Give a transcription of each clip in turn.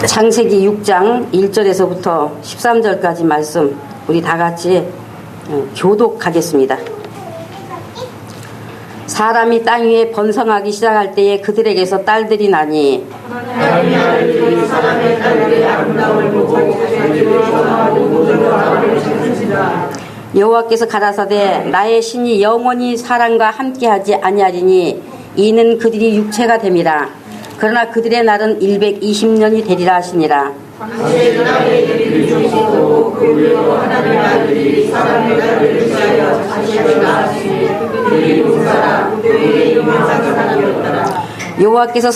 창세기 6장 1절에서부터 13절까지 말씀 우리 다 같이 교독하겠습니다. 사람이 땅 위에 번성하기 시작할 때에 그들에게서 딸들이 나니 하나님의 아들들이 사람의 딸들의 아름다움을 보고 여호와께서 가라사대 나의 신이 영원히 사람과 함께하지 아니하리니 이는 그들이 육체가 됨이라. 그러나 그들의 날은 120년이 되리라 하시니라. 당시에 땅의 이들이 조시고 그 위로 하나님의 아들들이 사람의 딸들을 위하여 자식을 낳았으니 그들이 두 사람 그들의 이름은 사람이었더라. 여호와께서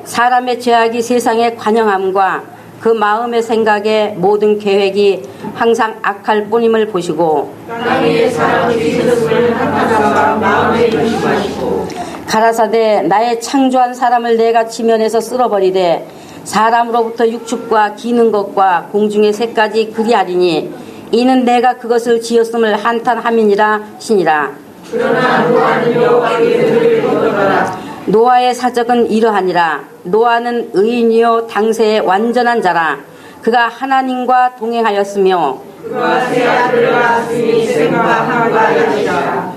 사람의 죄악이 세상에 관영함과 그 마음의 생각에 모든 계획이 항상 악할 뿐임을 보시고 땅 위에 사람이 있었음을 한탄하사 마음에 조심하시고 가라사대 나의 창조한 사람을 내가 지면에서 쓸어버리되 사람으로부터 육축과 기는 것과 공중의 새까지 그리하리니 이는 내가 그것을 지었음을 한탄함이니라 시니라. 그러나 노아는 여호와의 들을 거둬라. 노아의 사적은 이러하니라. 노아는 의인이요 당세의 완전한 자라. 그가 하나님과 동행하였으며 그가 세 아들을 낳았으니 셈과 함과 야시라.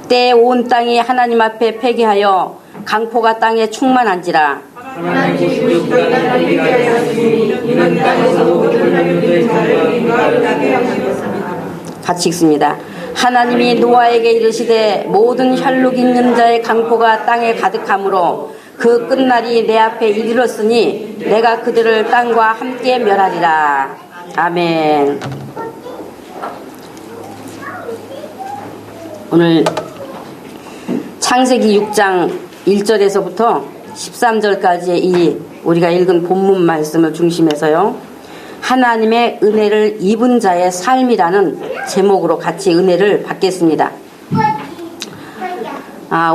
때에 온 땅이 하나님 앞에 패기하여 강포가 땅에 충만한지라. 하나님이 그 땅을 패기게 하였으니 이는 땅에서 모든 혈육된 자를 인도하게 하셨습니다. 같이 읽습니다. 하나님이 노아에게 이르시되 모든 혈육 있는 자의 강포가 땅에 가득하므로 그 끝날이 내 앞에 이르렀으니 내가 그들을 땅과 함께 멸하리라. 아멘. 오늘 창세기 6장 1절에서부터 13절까지의 이 우리가 읽은 본문 말씀을 중심해서요. 하나님의 은혜를 입은 자의 삶이라는 제목으로 같이 은혜를 받겠습니다.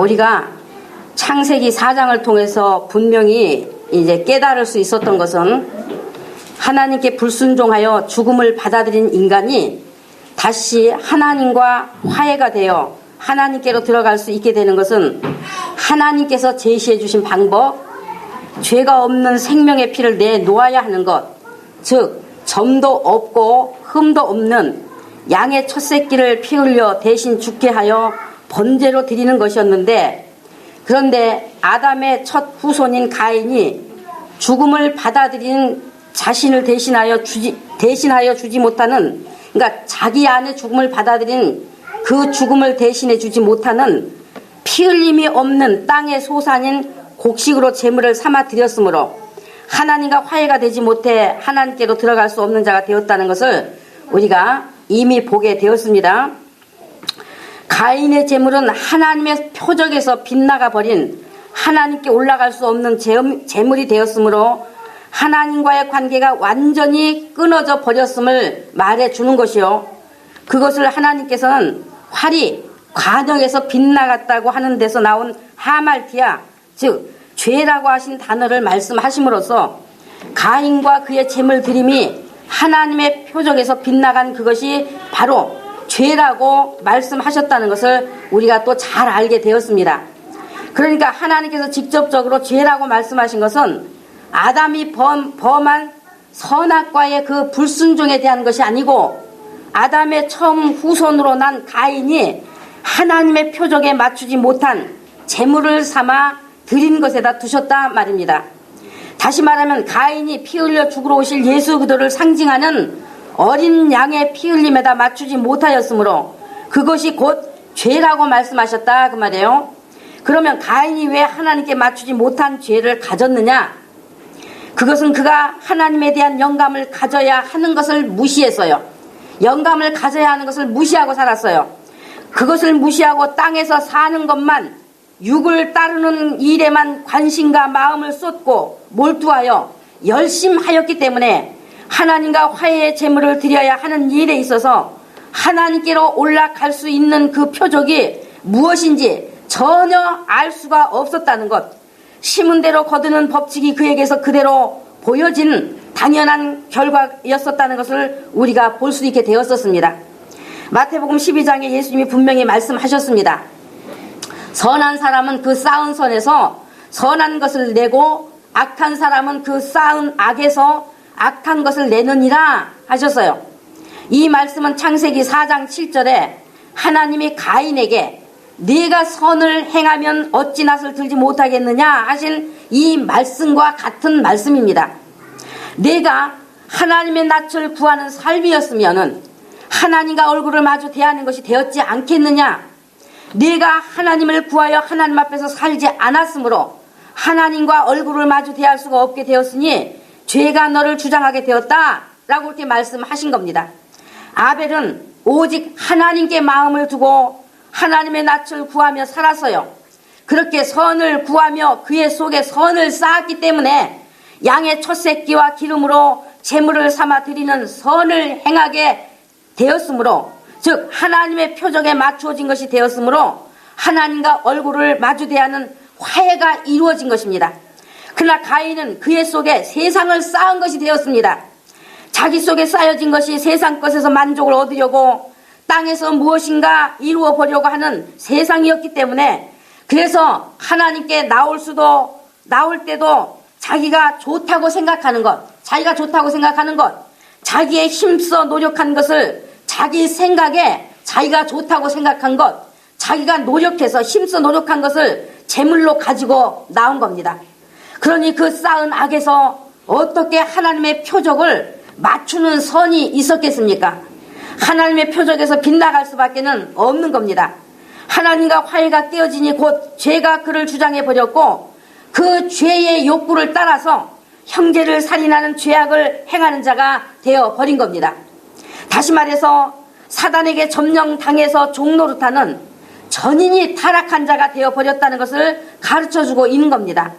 우리가 창세기 4장을 통해서 분명히 이제 깨달을 수 있었던 것은 하나님께 불순종하여 죽음을 받아들인 인간이 다시 하나님과 화해가 되어 하나님께로 들어갈 수 있게 되는 것은 하나님께서 제시해 주신 방법, 죄가 없는 생명의 피를 내놓아야 하는 것, 즉 점도 없고 흠도 없는 양의 첫 새끼를 피 흘려 대신 죽게 하여 번제로 드리는 것이었는데, 그런데 아담의 첫 후손인 가인이 죽음을 받아들인 자신을 대신하여 주지 못하는, 그러니까 자기 안에 죽음을 받아들인 그 죽음을 대신해 주지 못하는 피 흘림이 없는 땅의 소산인 곡식으로 제물을 삼아 드렸으므로 하나님과 화해가 되지 못해 하나님께로 들어갈 수 없는 자가 되었다는 것을 우리가 이미 보게 되었습니다. 가인의 제물은 하나님의 표적에서 빗나가 버린 하나님께 올라갈 수 없는 제물이 되었으므로 하나님과의 관계가 완전히 끊어져 버렸음을 말해주는 것이요. 그것을 하나님께서는 활이 관역에서 빗나갔다고 하는 데서 나온 하말티아, 즉 죄라고 하신 단어를 말씀하심으로써 가인과 그의 제물 드림이 하나님의 표적에서 빗나간 그것이 바로 죄라고 말씀하셨다는 것을 우리가 또 잘 알게 되었습니다. 그러니까 하나님께서 직접적으로 죄라고 말씀하신 것은 아담이 범한 선악과의 그 불순종에 대한 것이 아니고 아담의 처음 후손으로 난 가인이 하나님의 표적에 맞추지 못한 제물을 삼아 드린 것에다 두셨다 말입니다. 다시 말하면 가인이 피 흘려 죽으러 오실 예수 그리스도를 상징하는 어린 양의 피 흘림에다 맞추지 못하였으므로 그것이 곧 죄라고 말씀하셨다 그 말이에요. 그러면 가인이 왜 하나님께 맞추지 못한 죄를 가졌느냐? 그것은 그가 하나님에 대한 영감을 가져야 하는 것을 무시했어요. 영감을 가져야 하는 것을 무시하고 살았어요. 그것을 무시하고 땅에서 사는 것만, 육을 따르는 일에만 관심과 마음을 쏟고 몰두하여 열심하였기 때문에 하나님과 화해의 제물을 드려야 하는 일에 있어서 하나님께로 올라갈 수 있는 그 표적이 무엇인지 전혀 알 수가 없었다는 것. 심은 대로 거두는 법칙이 그에게서 그대로 보여진 당연한 결과였었다는 것을 우리가 볼 수 있게 되었었습니다. 마태복음 12장에 예수님이 분명히 말씀하셨습니다. 선한 사람은 그 쌓은 선에서 선한 것을 내고 악한 사람은 그 쌓은 악에서 악한 것을 내느니라 하셨어요. 이 말씀은 창세기 4장 7절에 하나님이 가인에게 네가 선을 행하면 어찌 낫을 들지 못하겠느냐 하신 이 말씀과 같은 말씀입니다. 내가 하나님의 낯을 구하는 삶이었으면 하나님과 얼굴을 마주 대하는 것이 되었지 않겠느냐. 내가 하나님을 구하여 하나님 앞에서 살지 않았으므로 하나님과 얼굴을 마주 대할 수가 없게 되었으니 죄가 너를 주장하게 되었다 라고 이렇게 말씀하신 겁니다. 아벨은 오직 하나님께 마음을 두고 하나님의 낯을 구하며 살았어요. 그렇게 선을 구하며 그의 속에 선을 쌓았기 때문에 양의 첫 새끼와 기름으로 제물을 삼아 드리는 선을 행하게 되었으므로, 즉 하나님의 표적에 맞추어진 것이 되었으므로 하나님과 얼굴을 마주대하는 화해가 이루어진 것입니다. 그러나 가인은 그의 속에 세상을 쌓은 것이 되었습니다. 자기 속에 쌓여진 것이 세상 것에서 만족을 얻으려고 땅에서 무엇인가 이루어 보려고 하는 세상이었기 때문에, 그래서 하나님께 나올 때도 자기가 좋다고 생각하는 것, 자기의 힘써 노력한 것을 자기 생각에 자기가 좋다고 생각한 것, 자기가 노력해서 힘써 노력한 것을 제물로 가지고 나온 겁니다. 그러니 그 쌓은 악에서 어떻게 하나님의 표적을 맞추는 선이 있었겠습니까? 하나님의 표적에서 빗나갈 수밖에 없는 겁니다. 하나님과 화해가 깨어지니 곧 죄가 그를 주장해 버렸고, 그 죄의 욕구를 따라서 형제를 살인하는 죄악을 행하는 자가 되어 버린 겁니다. 다시 말해서 사단에게 점령당해서 종노릇하는 전인이 타락한 자가 되어 버렸다는 것을 가르쳐주고 있는 겁니다.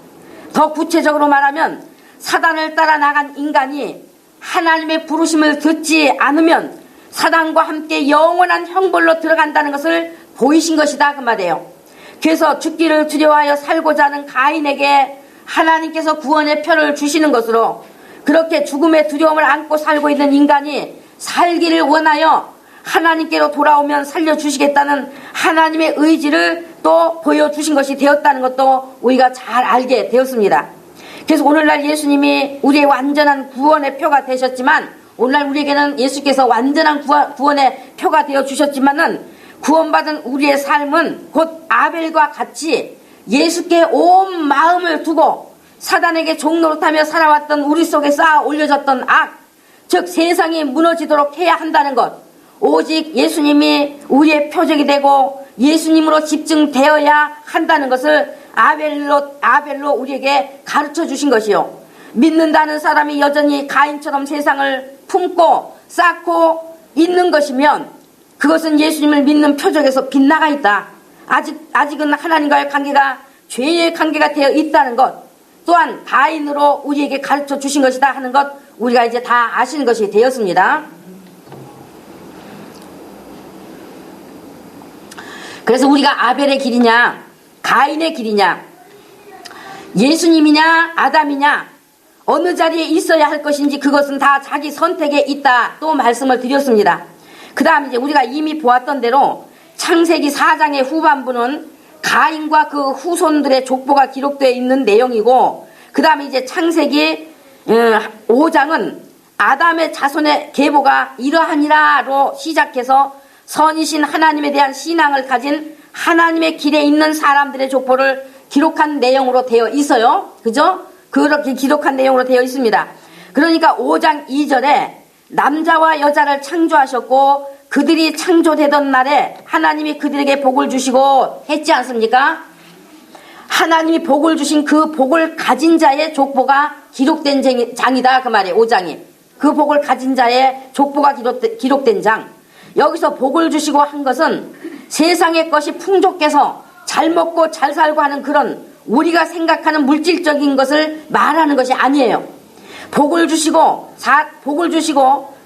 더 구체적으로 말하면 사단을 따라 나간 인간이 하나님의 부르심을 듣지 않으면 사단과 함께 영원한 형벌로 들어간다는 것을 보이신 것이다 그 말이에요. 그래서 죽기를 두려워하여 살고자 하는 가인에게 하나님께서 구원의 표를 주시는 것으로, 그렇게 죽음의 두려움을 안고 살고 있는 인간이 살기를 원하여 하나님께로 돌아오면 살려주시겠다는 하나님의 의지를 또 보여주신 것이 되었다는 것도 우리가 잘 알게 되었습니다. 그래서 오늘날 예수님이 우리의 완전한 구원의 표가 되셨지만, 오늘날 우리에게는 예수께서 완전한 구원의 표가 되어주셨지만은, 구원받은 우리의 삶은 곧 아벨과 같이 예수께 온 마음을 두고 사단에게 종노릇하며 살아왔던 우리 속에 쌓아 올려졌던 악, 즉 세상이 무너지도록 해야 한다는 것, 오직 예수님이 우리의 표적이 되고 예수님으로 집중되어야 한다는 것을 아벨로 우리에게 가르쳐 주신 것이요, 믿는다는 사람이 여전히 가인처럼 세상을 품고 쌓고 있는 것이면 그것은 예수님을 믿는 표적에서 빗나가 있다. 아직은 하나님과의 관계가 죄의 관계가 되어 있다는 것, 또한 가인으로 우리에게 가르쳐 주신 것이다 하는 것, 우리가 이제 다 아시는 것이 되었습니다. 그래서 우리가 아벨의 길이냐 가인의 길이냐, 예수님이냐 아담이냐, 어느 자리에 있어야 할 것인지 그것은 다 자기 선택에 있다 또 말씀을 드렸습니다. 그 다음 이제 우리가 이미 보았던 대로 창세기 4장의 후반부는 가인과 그 후손들의 족보가 기록되어 있는 내용이고, 그 다음에 이제 창세기 5장은 아담의 자손의 계보가 이러하니라로 시작해서 선이신 하나님에 대한 신앙을 가진 하나님의 길에 있는 사람들의 족보를 기록한 내용으로 되어 있어요. 그죠? 그렇게 기록한 내용으로 되어 있습니다. 그러니까 5장 2절에 남자와 여자를 창조하셨고 그들이 창조되던 날에 하나님이 그들에게 복을 주시고 했지 않습니까? 하나님이 복을 주신 그 복을 가진 자의 족보가 기록된 장이다 그 말이에요. 5장이 그 복을 가진 자의 족보가 기록된 장. 여기서 복을 주시고 한 것은 세상의 것이 풍족해서 잘 먹고 잘 살고 하는 그런 우리가 생각하는 물질적인 것을 말하는 것이 아니에요. 복을 주시고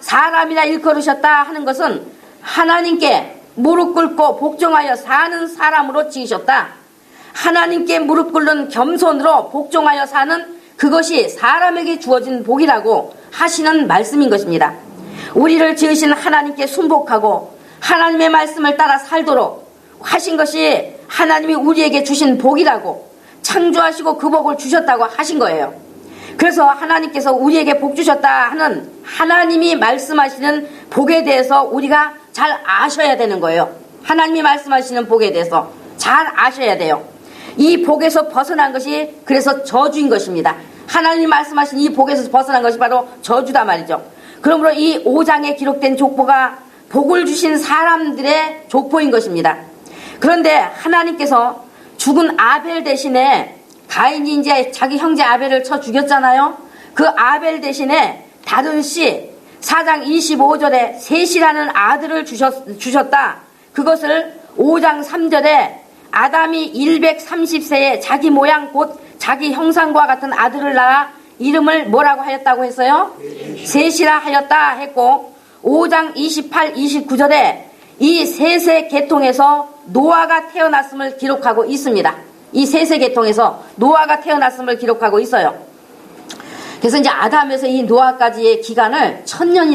사람이나 일컬으셨다 하는 것은 하나님께 무릎 꿇고 복종하여 사는 사람으로 지으셨다. 하나님께 무릎 꿇는 겸손으로 복종하여 사는 그것이 사람에게 주어진 복이라고 하시는 말씀인 것입니다. 우리를 지으신 하나님께 순복하고 하나님의 말씀을 따라 살도록 하신 것이 하나님이 우리에게 주신 복이라고, 창조하시고 그 복을 주셨다고 하신 거예요. 그래서 하나님께서 우리에게 복 주셨다 하는 하나님이 말씀하시는 복에 대해서 우리가 잘 아셔야 되는 거예요. 하나님이 말씀하시는 복에 대해서 잘 아셔야 돼요. 이 복에서 벗어난 것이 그래서 저주인 것입니다. 하나님이 말씀하신 이 복에서 벗어난 것이 바로 저주다 말이죠. 그러므로 이 5장에 기록된 족보가 복을 주신 사람들의 족보인 것입니다. 그런데 하나님께서 죽은 아벨 대신에 가인이 이제 자기 형제 아벨을 쳐 죽였잖아요. 그 아벨 대신에 다른 씨 4장 25절에 셋이라는 아들을 주셨다. 그것을 5장 3절에 아담이 130세에 자기 모양 곧 자기 형상과 같은 아들을 낳아 이름을 뭐라고 하였다고 했어요? 셋이라 하였다 했고 5장 28, 29절에 이 셋의 계통에서 노아가 태어났음을 기록하고 있습니다. 이 셋의 계통에서 노아가 태어났음을 기록하고 있어요. 그래서 이제 아담에서 이 노아까지의 기간을 천년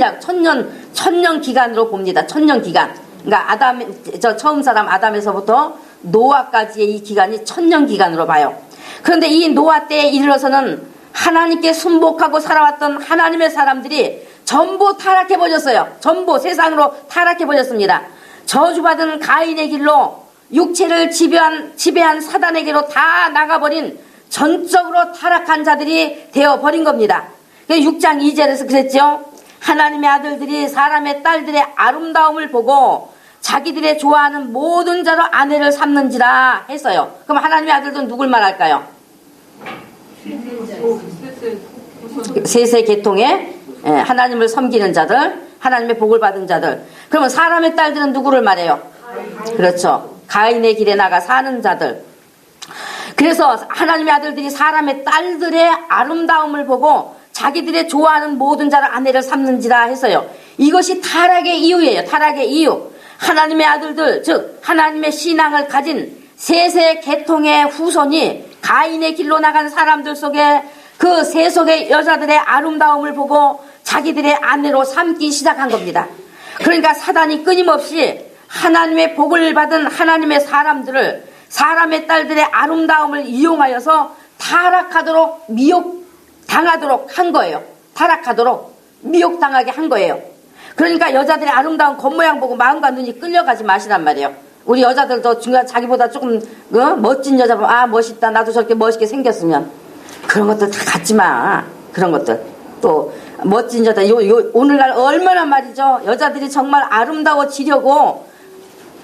기간으로 봅니다. 천년 기간. 그러니까 처음 사람 아담에서부터 노아까지의 이 기간이 천년 기간으로 봐요. 그런데 이 노아 때에 이르러서는 하나님께 순복하고 살아왔던 하나님의 사람들이 전부 타락해버렸어요. 전부 세상으로 타락해버렸습니다. 저주받은 가인의 길로 육체를 지배한 사단에게로 다 나가버린 전적으로 타락한 자들이 되어버린 겁니다. 6장 2절에서 그랬죠. 하나님의 아들들이 사람의 딸들의 아름다움을 보고 자기들의 좋아하는 모든 자로 아내를 삼는지라 했어요. 그럼 하나님의 아들들은 누굴 말할까요? 셋의 계통에 하나님을 섬기는 자들, 하나님의 복을 받은 자들. 그러면 사람의 딸들은 누구를 말해요? 그렇죠. 가인의 길에 나가 사는 자들. 그래서 하나님의 아들들이 사람의 딸들의 아름다움을 보고 자기들의 좋아하는 모든 자를 아내를 삼는지라 했어요. 이것이 타락의 이유예요. 타락의 이유. 하나님의 아들들, 즉 하나님의 신앙을 가진 셋의 계통의 후손이 가인의 길로 나간 사람들 속에 그 세속의 여자들의 아름다움을 보고 자기들의 아내로 삼기 시작한 겁니다. 그러니까 사단이 끊임없이 하나님의 복을 받은 하나님의 사람들을 사람의 딸들의 아름다움을 이용하여서 타락하도록 미혹당하도록 한 거예요. 타락하도록 미혹당하게 한 거예요. 그러니까 여자들의 아름다운 겉모양 보고 마음과 눈이 끌려가지 마시란 말이에요. 우리 여자들도 중간 자기보다 조금 멋진 여자 보면 아 멋있다 나도 저렇게 멋있게 생겼으면 그런 것들 다 갖지 마. 그런 것들 또 멋진 여자 오늘날 얼마나 말이죠. 여자들이 정말 아름다워지려고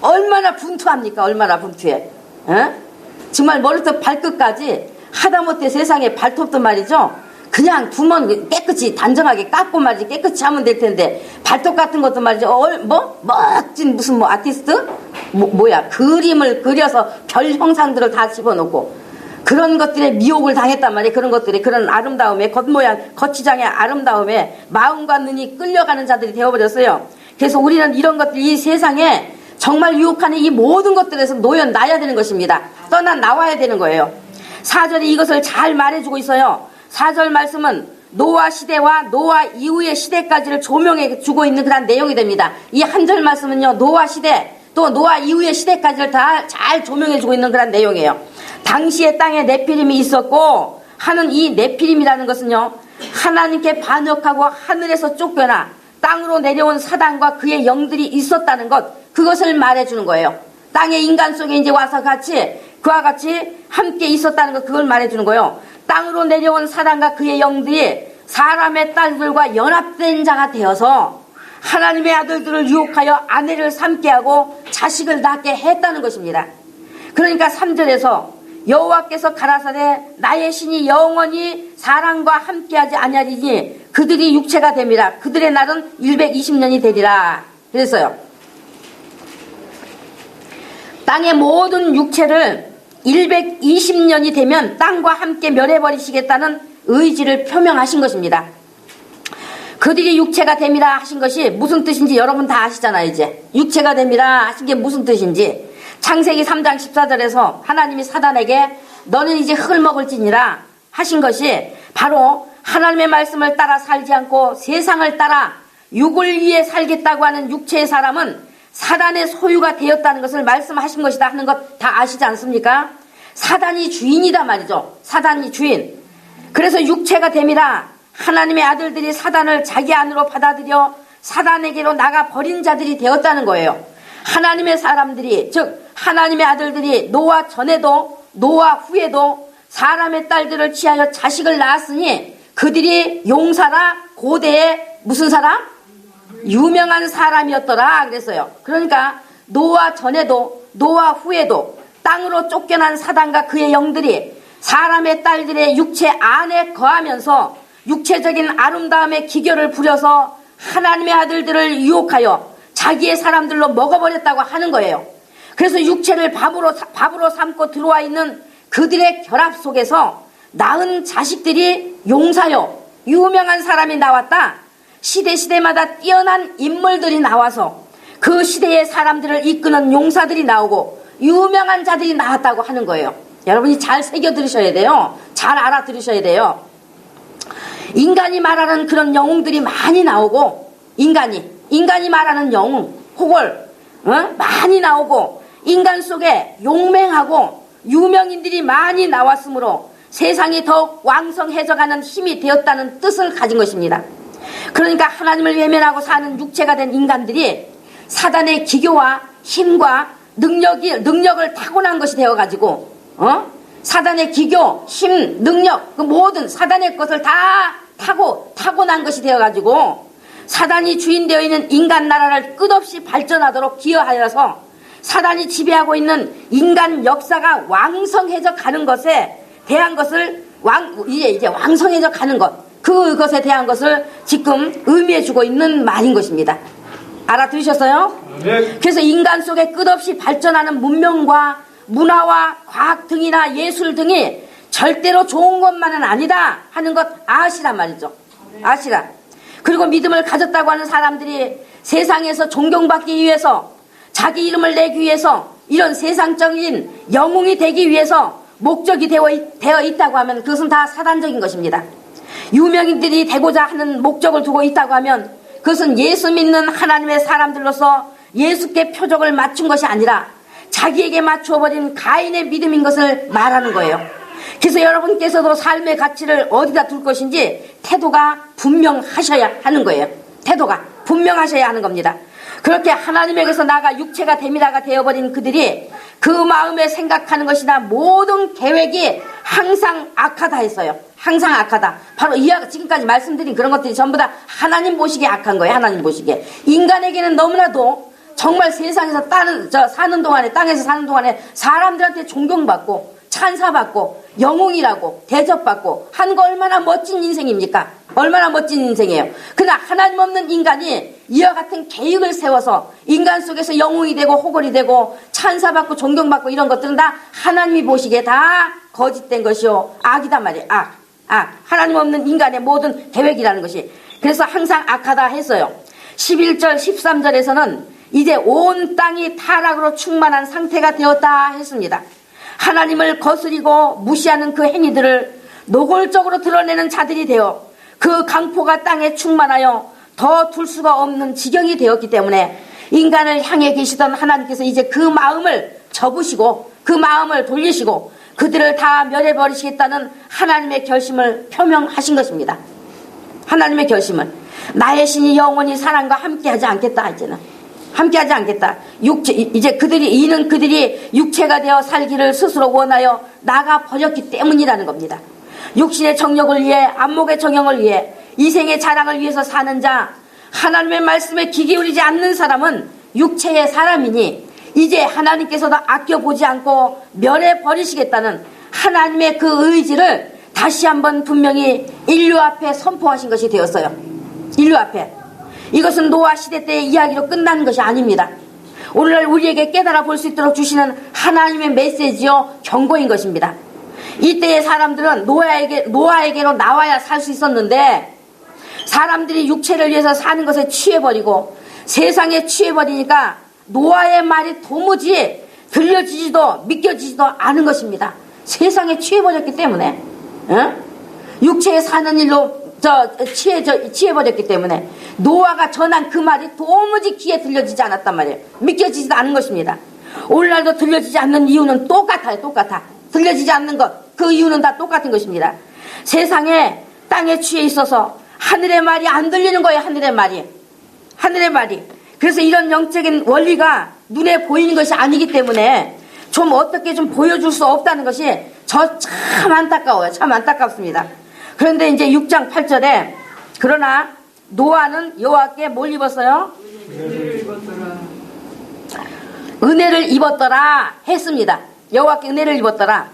얼마나 분투합니까? 얼마나 분투해. 정말 머리부터 발끝까지 하다못해 세상에 발톱도 말이죠. 그냥 두면 깨끗이 단정하게 깎고 말이지 깨끗이 하면 될 텐데 발톱 같은 것도 말이죠. 멋진 무슨 아티스트? 뭐야 그림을 그려서 별 형상들을 다 집어넣고 그런 것들에 미혹을 당했단 말이에요. 그런 것들이 그런 아름다움에 겉모양 겉치장의 아름다움에 마음과 눈이 끌려가는 자들이 되어버렸어요. 그래서 우리는 이런 것들 이 세상에 정말 유혹하는 이 모든 것들에서 놓여놔야 되는 것입니다. 떠나나와야 되는 거예요. 4절이 이것을 잘 말해주고 있어요. 4절 말씀은 노아 시대와 노아 이후의 시대까지를 조명해 주고 있는 그런 내용이 됩니다. 이 한 절 말씀은요 노아 시대 또 노아 이후의 시대까지를 다 잘 조명해 주고 있는 그런 내용이에요. 당시에 땅에 네피림이 있었고 하는 이 네피림이라는 것은요 하나님께 반역하고 하늘에서 쫓겨나 땅으로 내려온 사단과 그의 영들이 있었다는 것 그것을 말해주는 거예요. 땅의 인간 속에 이제 와서 그와 같이 함께 있었다는 것 그걸 말해주는 거예요. 땅으로 내려온 사단과 그의 영들이 사람의 딸들과 연합된 자가 되어서 하나님의 아들들을 유혹하여 아내를 삼게 하고 자식을 낳게 했다는 것입니다. 그러니까 3절에서 여호와께서 가라사대 나의 신이 영원히 사람과 함께하지 아니하리니 그들이 육체가 됨이라 그들의 날은 120년이 되리라 그랬어요. 땅의 모든 육체를 120년이 되면 땅과 함께 멸해버리시겠다는 의지를 표명하신 것입니다. 그들이 육체가 됨이라 하신 것이 무슨 뜻인지 여러분 다 아시잖아요. 이제 육체가 됨이라 하신 게 무슨 뜻인지 창세기 3장 14절에서 하나님이 사단에게 너는 이제 흙을 먹을지니라 하신 것이 바로 하나님의 말씀을 따라 살지 않고 세상을 따라 육을 위해 살겠다고 하는 육체의 사람은 사단의 소유가 되었다는 것을 말씀하신 것이다 하는 것 다 아시지 않습니까? 사단이 주인이다 말이죠. 사단이 주인. 그래서 육체가 됨이라 하나님의 아들들이 사단을 자기 안으로 받아들여 사단에게로 나가 버린 자들이 되었다는 거예요. 하나님의 사람들이, 즉 하나님의 아들들이 노아 전에도 노아 후에도 사람의 딸들을 취하여 자식을 낳았으니 그들이 용사라 고대의 무슨 사람? 유명한 사람이었더라 그랬어요. 그러니까 노아 전에도 노아 후에도 땅으로 쫓겨난 사단과 그의 영들이 사람의 딸들의 육체 안에 거하면서 육체적인 아름다움의 기교를 부려서 하나님의 아들들을 유혹하여 자기의 사람들로 먹어버렸다고 하는 거예요. 그래서 육체를 밥으로 삼고 들어와 있는 그들의 결합 속에서 낳은 자식들이 용사요 유명한 사람이 나왔다. 시대마다 뛰어난 인물들이 나와서 그 시대의 사람들을 이끄는 용사들이 나오고 유명한 자들이 나왔다고 하는 거예요. 여러분이 잘 새겨 들으셔야 돼요. 잘 알아들으셔야 돼요. 인간이 말하는 그런 영웅들이 많이 나오고 인간이 말하는 영웅 호걸 많이 나오고 인간 속에 용맹하고 유명인들이 많이 나왔으므로 세상이 더욱 왕성해져가는 힘이 되었다는 뜻을 가진 것입니다. 그러니까 하나님을 외면하고 사는 육체가 된 인간들이 사단의 기교와 힘과 능력을 타고난 것이 되어가지고 사단의 기교, 힘, 능력 그 모든 사단의 것을 다 타고난 것이 되어가지고 사단이 주인되어 있는 인간 나라를 끝없이 발전하도록 기여하여서 사단이 지배하고 있는 인간 역사가 왕성해져 가는 것에 대한 것을 이제 왕성해져 가는 그것에 대한 것을 지금 의미해주고 있는 말인 것입니다. 알아들으셨어요? 네. 그래서 인간 속에 끝없이 발전하는 문명과 문화와 과학 등이나 예술 등이 절대로 좋은 것만은 아니다 하는 것 아시란 말이죠. 아시라. 그리고 믿음을 가졌다고 하는 사람들이 세상에서 존경받기 위해서 자기 이름을 내기 위해서 이런 세상적인 영웅이 되기 위해서 목적이 되어 있다고 하면 그것은 다 사단적인 것입니다. 유명인들이 되고자 하는 목적을 두고 있다고 하면 그것은 예수 믿는 하나님의 사람들로서 예수께 표적을 맞춘 것이 아니라 자기에게 맞추어버린 가인의 믿음인 것을 말하는 거예요. 그래서 여러분께서도 삶의 가치를 어디다 둘 것인지 태도가 분명하셔야 하는 거예요. 태도가 분명하셔야 하는 겁니다. 그렇게 하나님에게서 나가 육체가 됨이라가 되어버린 그들이 그 마음에 생각하는 것이나 모든 계획이 항상 악하다 했어요. 항상 악하다. 바로 지금까지 말씀드린 그런 것들이 전부 다 하나님 보시기에 악한 거예요. 하나님 보시기에. 인간에게는 너무나도 정말 세상에서 사는 동안에 땅에서 사는 동안에 사람들한테 존경받고 찬사받고 영웅이라고 대접받고 한 거 얼마나 멋진 인생입니까? 얼마나 멋진 인생이에요. 그러나 하나님 없는 인간이 이와 같은 계획을 세워서 인간 속에서 영웅이 되고 호걸이 되고 찬사받고 존경받고 이런 것들은 다 하나님이 보시기에 다 거짓된 것이요 악이단 말이에요. 악. 하나님 없는 인간의 모든 계획이라는 것이. 그래서 항상 악하다 했어요. 11절 13절에서는 이제 온 땅이 타락으로 충만한 상태가 되었다 했습니다. 하나님을 거스리고 무시하는 그 행위들을 노골적으로 드러내는 자들이 되어 그 강포가 땅에 충만하여 더 둘 수가 없는 지경이 되었기 때문에 인간을 향해 계시던 하나님께서 이제 그 마음을 접으시고 그 마음을 돌리시고 그들을 다 멸해버리시겠다는 하나님의 결심을 표명하신 것입니다. 하나님의 결심을. 나의 신이 영원히 사람과 함께하지 않겠다. 이제는 함께하지 않겠다. 이제 그들이 육체가 되어 살기를 스스로 원하여 나가 버렸기 때문이라는 겁니다. 육신의 정욕을 위해 안목의 정욕을 위해 이생의 자랑을 위해서 사는 자, 하나님의 말씀에 귀 기울이지 않는 사람은 육체의 사람이니 이제 하나님께서도 아껴보지 않고 멸해버리시겠다는 하나님의 그 의지를 다시 한번 분명히 인류 앞에 선포하신 것이 되었어요. 인류 앞에. 이것은 노아 시대 때의 이야기로 끝나는 것이 아닙니다. 오늘날 우리에게 깨달아 볼 수 있도록 주시는 하나님의 메시지요 경고인 것입니다. 이때의 사람들은 노아에게로 나와야 살 수 있었는데 사람들이 육체를 위해서 사는 것에 취해버리고 세상에 취해버리니까 노아의 말이 도무지 들려지지도 믿겨지지도 않은 것입니다. 세상에 취해버렸기 때문에 육체에 사는 일로 취해버렸기 때문에 노아가 전한 그 말이 도무지 귀에 들려지지 않았단 말이에요. 믿겨지지도 않은 것입니다. 오늘날도 들려지지 않는 이유는 똑같아요. 똑같아. 들려지지 않는 것, 그 이유는 다 똑같은 것입니다. 세상에 땅에 취해 있어서 하늘의 말이 안 들리는 거예요. 하늘의 말이. 그래서 이런 영적인 원리가 눈에 보이는 것이 아니기 때문에 좀 어떻게 좀 보여줄 수 없다는 것이 참 안타까워요. 참 안타깝습니다. 그런데 이제 6장 8절에 그러나 노아는 여호와께 뭘 입었어요? 은혜를 입었더라 했습니다. 여호와께 은혜를 입었더라.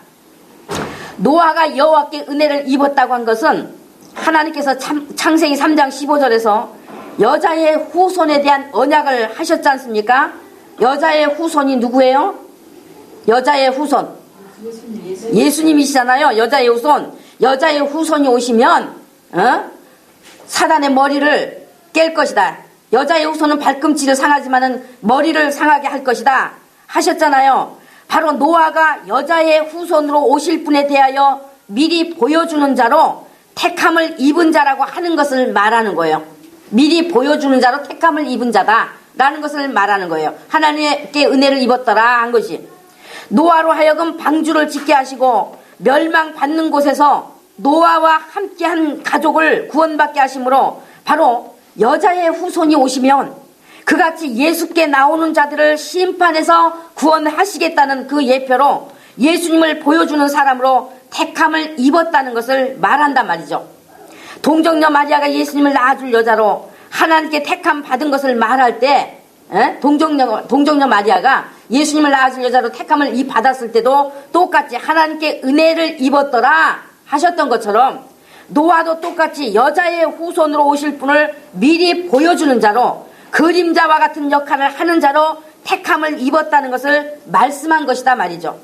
노아가 여호와께 은혜를 입었다고 한 것은 하나님께서 창세기 3장 15절에서 여자의 후손에 대한 언약을 하셨지 않습니까? 여자의 후손이 누구예요? 여자의 후손 예수님이시잖아요. 여자의 후손이 오시면 사단의 머리를 깰 것이다. 여자의 후손은 발꿈치를 상하지만은 머리를 상하게 할 것이다 하셨잖아요. 바로 노아가 여자의 후손으로 오실 분에 대하여 미리 보여주는 자로 택함을 입은 자라고 하는 것을 말하는 거예요. 미리 보여주는 자로 택함을 입은 자다라는 것을 말하는 거예요. 하나님께 은혜를 입었더라 한 것이. 노아로 하여금 방주를 짓게 하시고 멸망받는 곳에서 노아와 함께한 가족을 구원받게 하심으로 바로 여자의 후손이 오시면 그같이 예수께 나오는 자들을 심판해서 구원하시겠다는 그 예표로 예수님을 보여주는 사람으로 택함을 입었다는 것을 말한단 말이죠. 동정녀 마리아가 예수님을 낳아줄 여자로 하나님께 택함 받은 것을 말할 때 동정녀 마리아가 예수님을 낳아줄 여자로 택함을 받았을 때도 똑같이 하나님께 은혜를 입었더라 하셨던 것처럼 노아도 똑같이 여자의 후손으로 오실 분을 미리 보여주는 자로 그림자와 같은 역할을 하는 자로 택함을 입었다는 것을 말씀한 것이다 말이죠.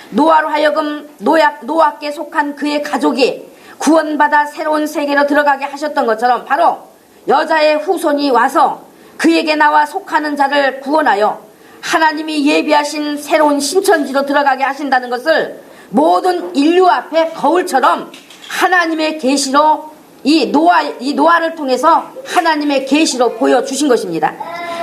노아로 하여금 노아께 속한 그의 가족이 구원받아 새로운 세계로 들어가게 하셨던 것처럼 바로 여자의 후손이 와서 그에게 나와 속하는 자를 구원하여 하나님이 예비하신 새로운 신천지로 들어가게 하신다는 것을 모든 인류 앞에 거울처럼 하나님의 계시로 이 노아를 통해서 하나님의 계시로 보여주신 것입니다.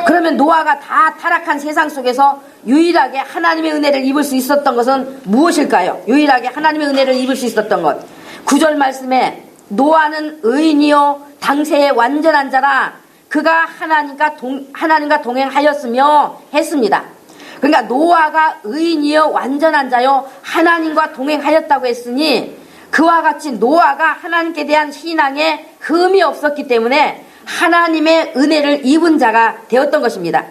그러면 노아가 다 타락한 세상 속에서 유일하게 하나님의 은혜를 입을 수 있었던 것은 무엇일까요? 유일하게 하나님의 은혜를 입을 수 있었던 것. 9절 말씀에 노아는 의인이요 당세의 완전한 자라 그가 하나님과 동행하였으며 했습니다. 그러니까 노아가 의인이요 완전한 자요 하나님과 동행하였다고 했으니 그와 같이 노아가 하나님께 대한 신앙에 흠이 없었기 때문에 하나님의 은혜를 입은 자가 되었던 것입니다.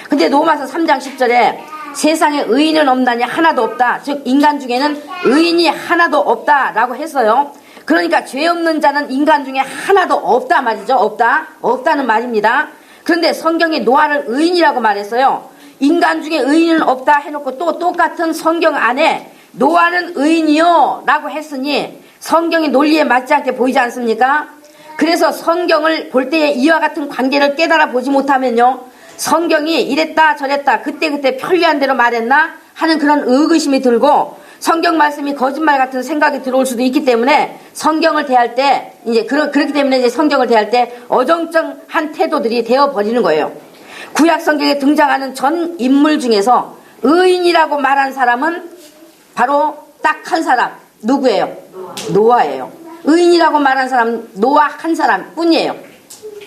근데 로마서 3장 10절에 세상에 의인은 없나니 하나도 없다. 즉 인간 중에는 의인이 하나도 없다라고 했어요. 그러니까 죄 없는 자는 인간 중에 하나도 없다 말이죠. 없다는 말입니다. 그런데 성경이 노아를 의인이라고 말했어요. 인간 중에 의인은 없다 해놓고 또 똑같은 성경 안에 노아는 의인이요 라고 했으니 성경이 논리에 맞지 않게 보이지 않습니까? 그래서 성경을 볼 때에 이와 같은 관계를 깨달아 보지 못하면요 성경이 이랬다 저랬다 그때 편리한 대로 말했나 하는 그런 의구심이 들고 성경 말씀이 거짓말 같은 생각이 들어올 수도 있기 때문에 성경을 대할 때 이제 그렇기 때문에 이제 성경을 대할 때 어정쩡한 태도들이 되어 버리는 거예요. 구약 성경에 등장하는 전 인물 중에서 의인이라고 말한 사람은 바로 딱 한 사람 누구예요? 노아예요. 의인이라고 말한 사람 노아 한 사람 뿐이에요.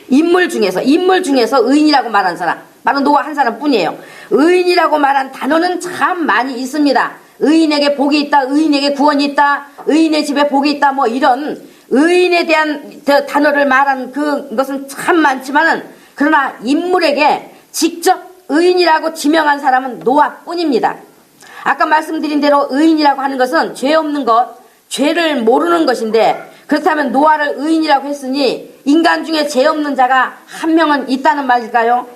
인물 중에서 의인이라고 말한 사람 바로 노아 한 사람 뿐이에요. 의인이라고 말한 단어는 참 많이 있습니다. 의인에게 복이 있다, 의인에게 구원이 있다, 의인의 집에 복이 있다, 뭐 이런 의인에 대한 단어를 말한 그것은 참 많지만은 그러나 인물에게 직접 의인이라고 지명한 사람은 노아뿐입니다. 아까 말씀드린 대로 의인이라고 하는 것은 죄 없는 것, 죄를 모르는 것인데 그렇다면 노아를 의인이라고 했으니 인간 중에 죄 없는 자가 한 명은 있다는 말일까요?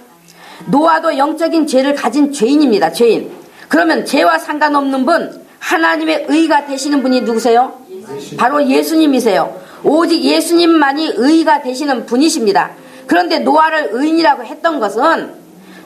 노아도 영적인 죄를 가진 죄인입니다. 죄인. 그러면 죄와 상관없는 분, 하나님의 의가 되시는 분이 누구세요? 바로 예수님이세요. 오직 예수님만이 의가 되시는 분이십니다. 그런데 노아를 의인이라고 했던 것은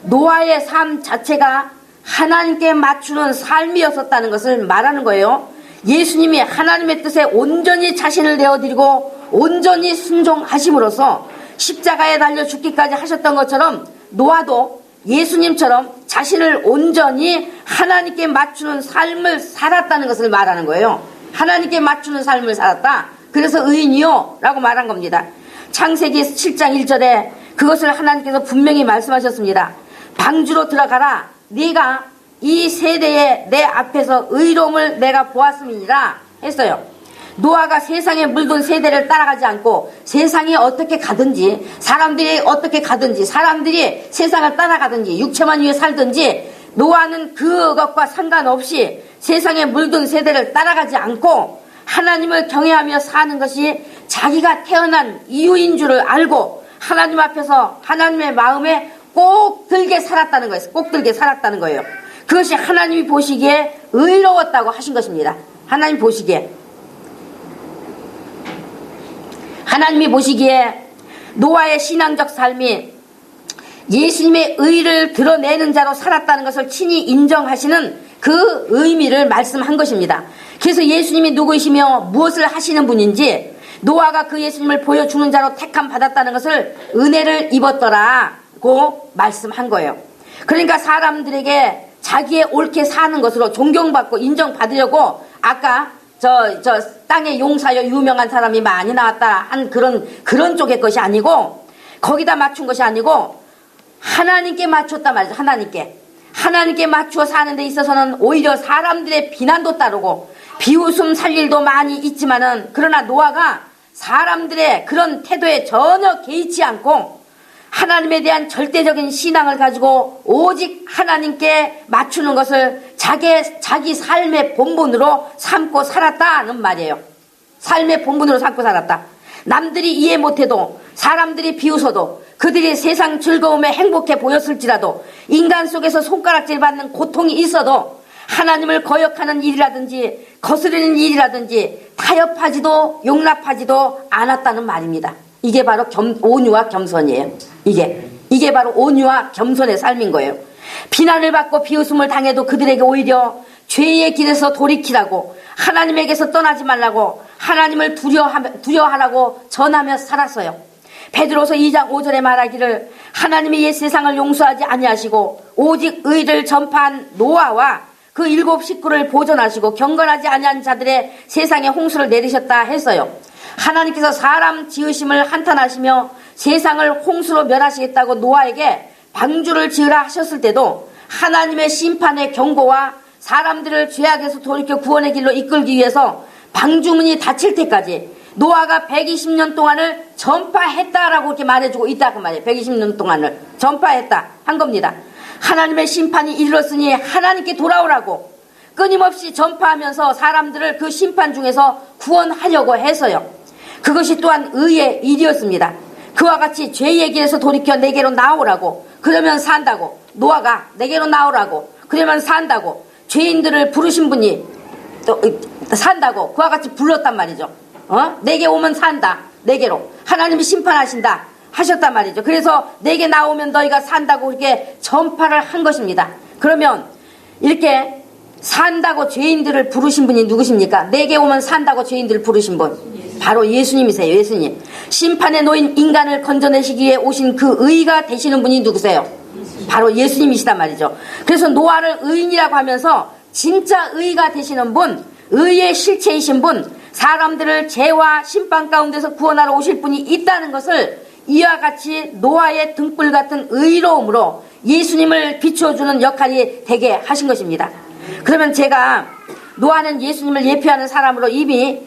노아의 삶 자체가 하나님께 맞추는 삶이었었다는 것을 말하는 거예요. 예수님이 하나님의 뜻에 온전히 자신을 내어드리고 온전히 순종하심으로써 십자가에 달려 죽기까지 하셨던 것처럼 노아도 예수님처럼 자신을 온전히 하나님께 맞추는 삶을 살았다는 것을 말하는 거예요. 하나님께 맞추는 삶을 살았다. 그래서 의인이요 라고 말한 겁니다. 창세기 7장 1절에 그것을 하나님께서 분명히 말씀하셨습니다. 방주로 들어가라. 네가 이 세대에 내 앞에서 의로움을 내가 보았음이니라 했어요. 노아가 세상에 물든 세대를 따라가지 않고 세상이 어떻게 가든지, 사람들이 어떻게 가든지, 사람들이 세상을 따라가든지, 육체만 위해 살든지, 노아는 그것과 상관없이 세상에 물든 세대를 따라가지 않고 하나님을 경외하며 사는 것이 자기가 태어난 이유인 줄을 알고 하나님 앞에서 하나님의 마음에 꼭 들게 살았다는 거예요. 꼭 들게 살았다는 거예요. 그것이 하나님이 보시기에 의로웠다고 하신 것입니다. 하나님 보시기에. 하나님이 보시기에 노아의 신앙적 삶이 예수님의 의를 드러내는 자로 살았다는 것을 친히 인정하시는 그 의미를 말씀한 것입니다. 그래서 예수님이 누구이시며 무엇을 하시는 분인지 노아가 그 예수님을 보여주는 자로 택함 받았다는 것을 은혜를 입었더라고 말씀한 거예요. 그러니까 사람들에게 자기의 옳게 사는 것으로 존경받고 인정받으려고 아까 저 땅의 용사여 유명한 사람이 많이 나왔다 한 그런 쪽의 것이 아니고 거기다 맞춘 것이 아니고 하나님께 맞췄단 말이죠. 하나님께 맞추어 사는 데 있어서는 오히려 사람들의 비난도 따르고 비웃음 살 일도 많이 있지만은 그러나 노아가 사람들의 그런 태도에 전혀 개의치 않고 하나님에 대한 절대적인 신앙을 가지고 오직 하나님께 맞추는 것을 자기 삶의 본분으로 삼고 살았다는 말이에요. 삶의 본분으로 삼고 살았다. 남들이 이해 못해도 사람들이 비웃어도 그들이 세상 즐거움에 행복해 보였을지라도 인간 속에서 손가락질 받는 고통이 있어도 하나님을 거역하는 일이라든지 거스르는 일이라든지 타협하지도 용납하지도 않았다는 말입니다. 이게 바로 온유와 겸손이에요. 이게 바로 온유와 겸손의 삶인 거예요. 비난을 받고 비웃음을 당해도 그들에게 오히려 죄의 길에서 돌이키라고 하나님에게서 떠나지 말라고 하나님을 두려워하라고 전하며 살았어요. 베드로서 2장 5절에 말하기를 하나님이 옛 세상을 용서하지 아니하시고 오직 의를 전파한 노아와 그 7 식구를 보존하시고 경건하지 아니한 자들의 세상에 홍수를 내리셨다 했어요. 하나님께서 사람 지으심을 한탄하시며 세상을 홍수로 멸하시겠다고 노아에게 방주를 지으라 하셨을 때도 하나님의 심판의 경고와 사람들을 죄악에서 돌이켜 구원의 길로 이끌기 위해서 방주문이 닫힐 때까지 노아가 120년 동안을 전파했다라고 이렇게 말해주고 있다 그 말이에요. 120년 동안을 전파했다 한 겁니다. 하나님의 심판이 이르렀으니 하나님께 돌아오라고 끊임없이 전파하면서 사람들을 그 심판 중에서 구원하려고 해서요. 그것이 또한 의의 일이었습니다. 그와 같이 죄의 길에서 돌이켜 내게로 나오라고 그러면 산다고 노아가 내게로 나오라고 그러면 산다고 죄인들을 부르신 분이 또 산다고 그와 같이 불렀단 말이죠. 내게 오면 산다. 내게로 하나님이 심판하신다 하셨단 말이죠. 그래서 내게 나오면 너희가 산다고 이렇게 전파를 한 것입니다. 그러면 이렇게 산다고 죄인들을 부르신 분이 누구십니까? 내게 오면 산다고 죄인들을 부르신 분 바로 예수님이세요. 예수님. 심판에 놓인 인간을 건져내시기 위해 오신 그 의가 되시는 분이 누구세요? 바로 예수님이시단 말이죠. 그래서 노아를 의인이라고 하면서 진짜 의가 되시는 분, 의의 실체이신 분, 사람들을 죄와 심판 가운데서 구원하러 오실 분이 있다는 것을 이와 같이 노아의 등불 같은 의로움으로 예수님을 비추어주는 역할이 되게 하신 것입니다. 그러면 제가 노아는 예수님을 예표하는 사람으로 이미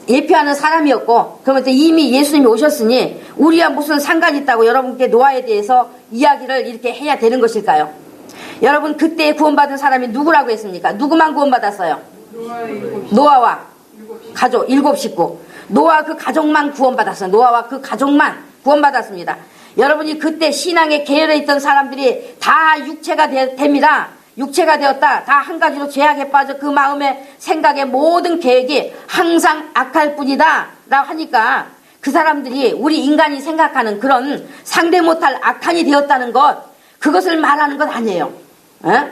예표하는 사람이었고 그러면 이미 예수님이 오셨으니 우리와 무슨 상관이 있다고 여러분께 노아에 대해서 이야기를 이렇게 해야 되는 것일까요? 여러분 그때 구원받은 사람이 누구라고 했습니까? 누구만 구원받았어요? 노아와 가족 7 식구 노아 그 가족만 구원받았어요. 노아와 그 가족만 구원받았습니다. 여러분이 그때 신앙의 계열에 있던 사람들이 다 육체가 됩니다. 육체가 되었다. 다 한 가지로 죄악에 빠져 그 마음의 생각의 모든 계획이 항상 악할 뿐이다 라고 하니까 그 사람들이 우리 인간이 생각하는 그런 상대 못할 악한이 되었다는 것 그것을 말하는 것 아니에요.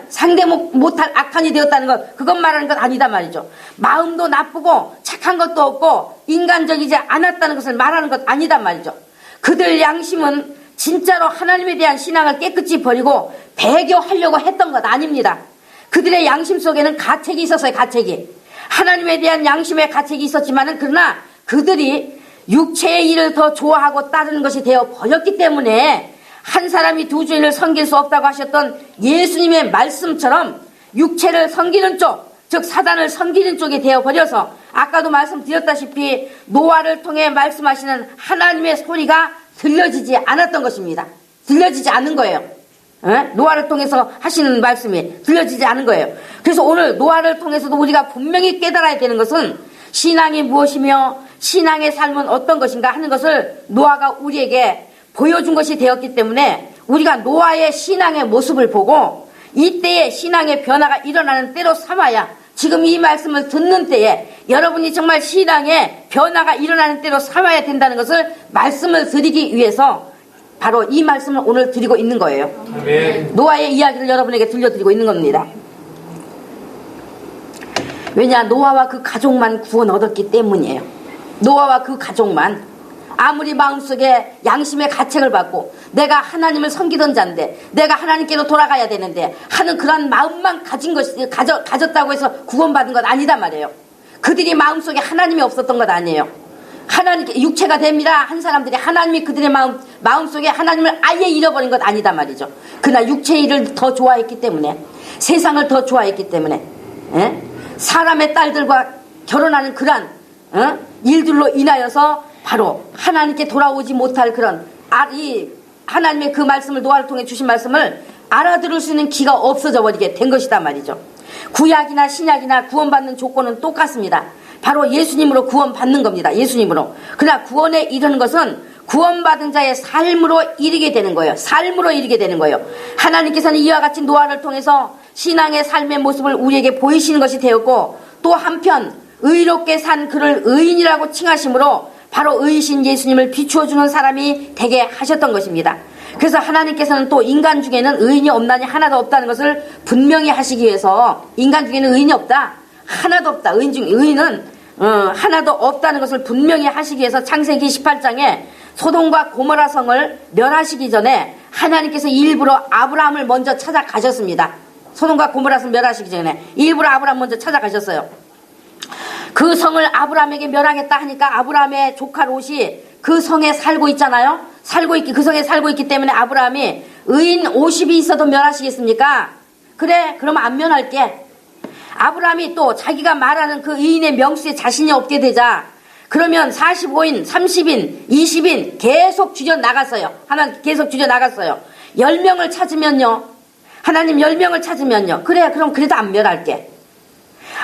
상대 못할 악한이 되었다는 것 그것 말하는 것 아니다 말이죠. 마음도 나쁘고 착한 것도 없고 인간적이지 않았다는 것을 말하는 것 아니다 말이죠. 그들 양심은 진짜로 하나님에 대한 신앙을 깨끗이 버리고 배교하려고 했던 것 아닙니다. 그들의 양심 속에는 가책이 있었어요. 가책이. 하나님에 대한 양심의 가책이 있었지만은 그러나 그들이 육체의 일을 더 좋아하고 따르는 것이 되어 버렸기 때문에 한 사람이 두 주인을 섬길 수 없다고 하셨던 예수님의 말씀처럼 육체를 섬기는 쪽, 즉 사단을 섬기는 쪽이 되어버려서 아까도 말씀드렸다시피 노아를 통해 말씀하시는 하나님의 소리가 들려지지 않았던 것입니다. 들려지지 않은 거예요. 노아를 통해서 하시는 말씀이 들려지지 않은 거예요. 그래서 오늘 노아를 통해서도 우리가 분명히 깨달아야 되는 것은 신앙이 무엇이며 신앙의 삶은 어떤 것인가 하는 것을 노아가 우리에게 보여준 것이 되었기 때문에 우리가 노아의 신앙의 모습을 보고 이때의 신앙의 변화가 일어나는 때로 삼아야 지금 이 말씀을 듣는 때에 여러분이 정말 신앙의 변화가 일어나는 때로 삼아야 된다는 것을 말씀을 드리기 위해서 바로 이 말씀을 오늘 드리고 있는 거예요. 아멘. 노아의 이야기를 여러분에게 들려드리고 있는 겁니다. 왜냐, 노아와 그 가족만 구원 얻었기 때문이에요. 노아와 그 가족만. 아무리 마음속에 양심의 가책을 받고 내가 하나님을 섬기던 자인데 내가 하나님께로 돌아가야 되는데 하는 그런 마음만 가졌다고 해서 구원받은 것 아니다 말이에요. 그들이 마음속에 하나님이 없었던 것 아니에요. 하나님께 육체가 됩니다 한 사람들이 하나님이 그들의 마음속에 하나님을 아예 잃어버린 것 아니다 말이죠. 그러나 육체의 일을 더 좋아했기 때문에 세상을 더 좋아했기 때문에 사람의 딸들과 결혼하는 그런 일들로 인하여서 바로 하나님께 돌아오지 못할 그런 이 하나님의 그 말씀을 노아를 통해 주신 말씀을 알아들을 수 있는 기가 없어져 버리게 된 것이다 말이죠. 구약이나 신약이나 구원받는 조건은 똑같습니다. 바로 예수님으로 구원받는 겁니다. 예수님으로. 그러나 구원에 이르는 것은 구원받은 자의 삶으로 이르게 되는 거예요. 삶으로 이르게 되는 거예요. 하나님께서는 이와 같이 노아를 통해서 신앙의 삶의 모습을 우리에게 보이시는 것이 되었고 또 한편 의롭게 산 그를 의인이라고 칭하심으로 바로 의이신 예수님을 비추어주는 사람이 되게 하셨던 것입니다. 그래서 하나님께서는 또 인간 중에는 의인이 없나니 하나도 없다는 것을 분명히 하시기 위해서 인간 중에는 의인이 없다. 하나도 없다. 의인은 하나도 없다는 것을 분명히 하시기 위해서 창세기 18장에 소돔과 고모라 성을 멸하시기 전에 하나님께서 일부러 아브라함을 먼저 찾아가셨습니다. 소돔과 고모라 성 멸하시기 전에 일부러 아브라함 먼저 찾아가셨어요. 그 성을 아브라함에게 멸하겠다 하니까 아브라함의 조카 롯이 그 성에 살고 있잖아요. 그 성에 살고 있기 때문에 아브라함이 의인 50이 있어도 멸하시겠습니까? 그래, 그러면 안 멸할게. 아브라함이 또 자기가 말하는 그 의인의 명수에 자신이 없게 되자 그러면 45인, 30인, 20인 계속 줄여나갔어요. 하나님 계속 줄여나갔어요. 10명을 찾으면요. 하나님 10명을 찾으면요. 그래, 그럼 그래도 안 멸할게.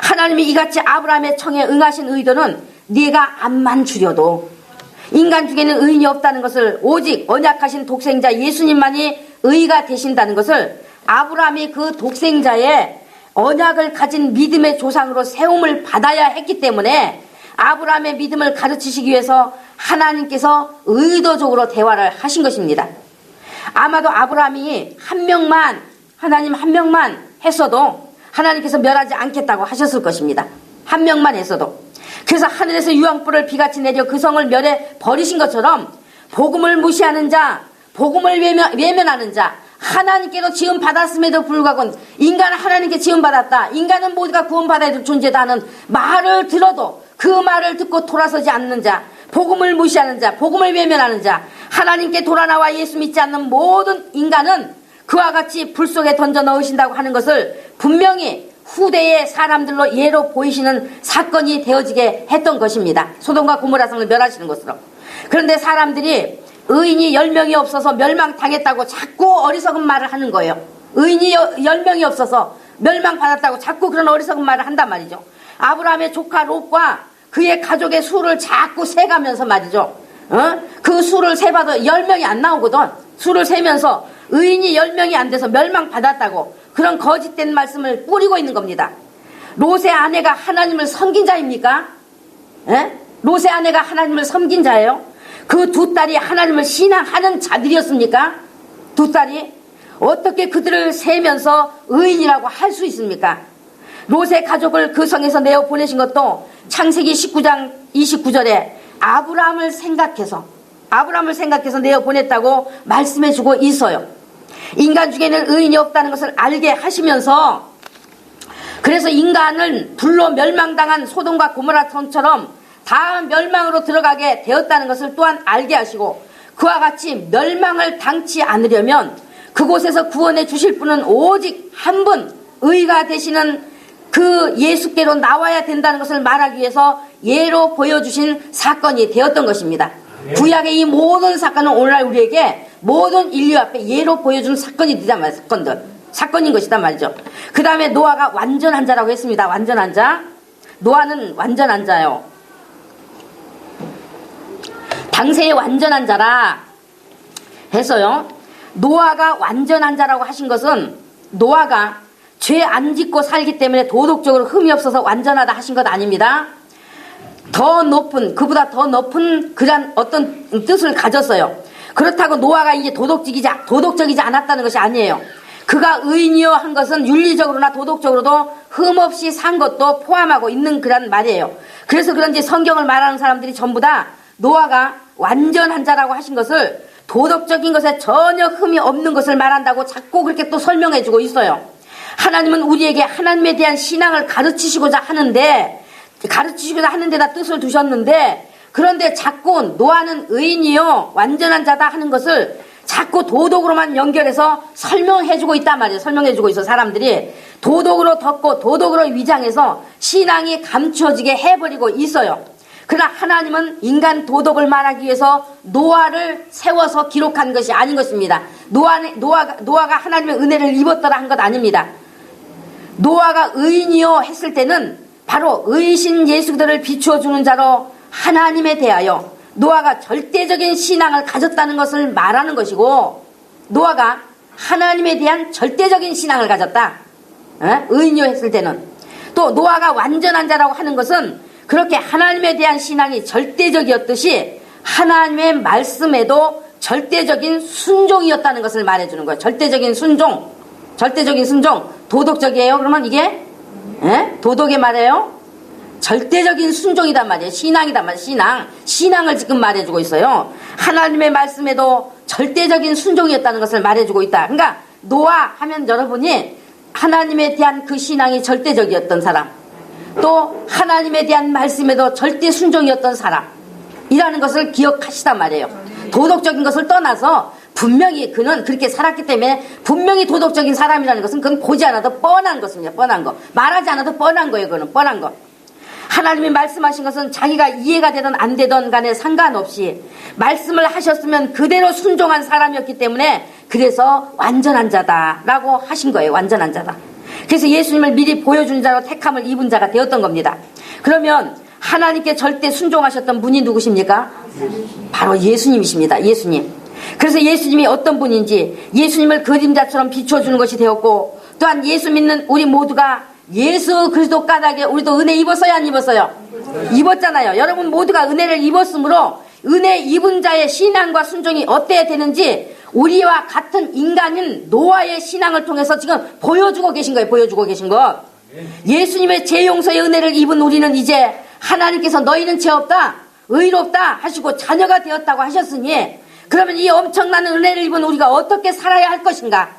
하나님이 이같이 아브라함의 청에 응하신 의도는 네가 암만 줄여도 인간 중에는 의인이 없다는 것을 오직 언약하신 독생자 예수님만이 의가 되신다는 것을 아브라함이 그 독생자의 언약을 가진 믿음의 조상으로 세움을 받아야 했기 때문에 아브라함의 믿음을 가르치시기 위해서 하나님께서 의도적으로 대화를 하신 것입니다. 아마도 아브라함이 하나님 한 명만 했어도 하나님께서 멸하지 않겠다고 하셨을 것입니다. 한 명만 했어도. 그래서 하늘에서 유황불을 비같이 내려 그 성을 멸해 버리신 것처럼 복음을 무시하는 자, 복음을 외면하는 자, 하나님께로 지음받았음에도 불구하고 인간은 하나님께 지음받았다. 인간은 모두가 구원받아야 될 존재다 하는 말을 들어도 그 말을 듣고 돌아서지 않는 자, 복음을 무시하는 자, 복음을 외면하는 자, 하나님께 돌아나와 예수 믿지 않는 모든 인간은 그와 같이 불 속에 던져 넣으신다고 하는 것을 분명히 후대의 사람들로 예로 보이시는 사건이 되어지게 했던 것입니다. 소돔과 고모라 성을 멸하시는 것으로. 그런데 사람들이 의인이 10명이 없어서 멸망당했다고 자꾸 어리석은 말을 하는 거예요. 의인이 10명이 없어서 멸망받았다고 자꾸 그런 어리석은 말을 한단 말이죠. 아브라함의 조카 롯과 그의 가족의 수를 자꾸 세가면서 말이죠. 그 수를 세봐도 10명이 안 나오거든. 수를 세면서 의인이 10명이 안 돼서 멸망받았다고 그런 거짓된 말씀을 뿌리고 있는 겁니다. 롯의 아내가 하나님을 섬긴 자입니까? 롯의 아내가 하나님을 섬긴 자예요? 그 두 딸이 하나님을 신앙하는 자들이었습니까? 두 딸이 어떻게 그들을 세면서 의인이라고 할 수 있습니까? 롯의 가족을 그 성에서 내어 보내신 것도 창세기 19장 29절에 아브라함을 생각해서 내어 보냈다고 말씀해주고 있어요. 인간 중에는 의인이 없다는 것을 알게 하시면서 그래서 인간은 불로 멸망당한 소돔과 고모라처럼 다 멸망으로 들어가게 되었다는 것을 또한 알게 하시고, 그와 같이 멸망을 당치 않으려면 그곳에서 구원해 주실 분은 오직 한 분, 의가 되시는 그 예수께로 나와야 된다는 것을 말하기 위해서 예로 보여주신 사건이 되었던 것입니다. 구약의 이 모든 사건은 오늘날 우리에게 모든 인류 앞에 예로 보여준 사건이 되단 말이에요. 사건인 것이단 말이죠. 그 다음에 노아가 완전한 자라고 했습니다. 완전한 자. 노아는 완전한 자요. 당세의 완전한 자라 해서요. 노아가 완전한 자라고 하신 것은 노아가 죄 안 짓고 살기 때문에 도덕적으로 흠이 없어서 완전하다 하신 것 아닙니다. 더 높은, 그보다 더 높은 그런 어떤 뜻을 가졌어요. 그렇다고 노아가 이제 도덕적이지 않았다는 것이 아니에요. 그가 의인이요 한 것은 윤리적으로나 도덕적으로도 흠없이 산 것도 포함하고 있는 그런 말이에요. 그래서 그런지 성경을 말하는 사람들이 전부 다 노아가 완전한 자라고 하신 것을 도덕적인 것에 전혀 흠이 없는 것을 말한다고 자꾸 그렇게 또 설명해 주고 있어요. 하나님은 우리에게 하나님에 대한 신앙을 가르치시고자 하는데 다 뜻을 두셨는데, 그런데 자꾸 노아는 의인이요 완전한 자다 하는 것을 자꾸 도덕으로만 연결해서 설명해주고 있단 말이에요. 설명해주고 있어. 사람들이 도덕으로 덮고 도덕으로 위장해서 신앙이 감추어지게 해버리고 있어요. 그러나 하나님은 인간 도덕을 말하기 위해서 노아를 세워서 기록한 것이 아닌 것입니다. 노아가 하나님의 은혜를 입었더라 한 것 아닙니다. 노아가 의인이요 했을 때는 바로 의신 예수들을 비추어주는 자로 하나님에 대하여 노아가 절대적인 신앙을 가졌다는 것을 말하는 것이고, 노아가 하나님에 대한 절대적인 신앙을 가졌다. 의인이요 했을 때는. 또 노아가 완전한 자라고 하는 것은 그렇게 하나님에 대한 신앙이 절대적이었듯이 하나님의 말씀에도 절대적인 순종이었다는 것을 말해주는 거예요. 절대적인 순종. 도덕적이에요? 그러면 이게 도덕의 말이에요? 절대적인 순종이단 말이에요. 신앙이단 말이에요. 신앙을 지금 말해주고 있어요. 하나님의 말씀에도 절대적인 순종이었다는 것을 말해주고 있다. 그러니까 노아 하면 여러분이 하나님에 대한 그 신앙이 절대적이었던 사람, 또 하나님에 대한 말씀에도 절대 순종이었던 사람이라는 것을 기억하시단 말이에요. 도덕적인 것을 떠나서 분명히 그는 그렇게 살았기 때문에 분명히 도덕적인 사람이라는 것은 그건 보지 않아도 뻔한 것입니다. 뻔한 거. 말하지 않아도 뻔한 거예요. 그거는 뻔한 거. 하나님이 말씀하신 것은 자기가 이해가 되든 안 되든 간에 상관없이 말씀을 하셨으면 그대로 순종한 사람이었기 때문에 그래서 완전한 자다라고 하신 거예요. 완전한 자다. 그래서 예수님을 미리 보여준 자로 택함을 입은 자가 되었던 겁니다. 그러면 하나님께 절대 순종하셨던 분이 누구십니까? 바로 예수님이십니다. 예수님. 그래서 예수님이 어떤 분인지 예수님을 그림자처럼 비춰주는 것이 되었고, 또한 예수 믿는 우리 모두가 예수 그리스도 까닭에 우리도 은혜 입었어요, 안 입었어요? 입었잖아요. 여러분 모두가 은혜를 입었으므로 은혜 입은 자의 신앙과 순종이 어때야 되는지 우리와 같은 인간인 노아의 신앙을 통해서 지금 보여주고 계신 거예요. 보여주고 계신 것. 예수님의 죄 용서의 은혜를 입은 우리는 이제 하나님께서 너희는 죄 없다, 의롭다 하시고 자녀가 되었다고 하셨으니, 그러면 이 엄청난 은혜를 입은 우리가 어떻게 살아야 할 것인가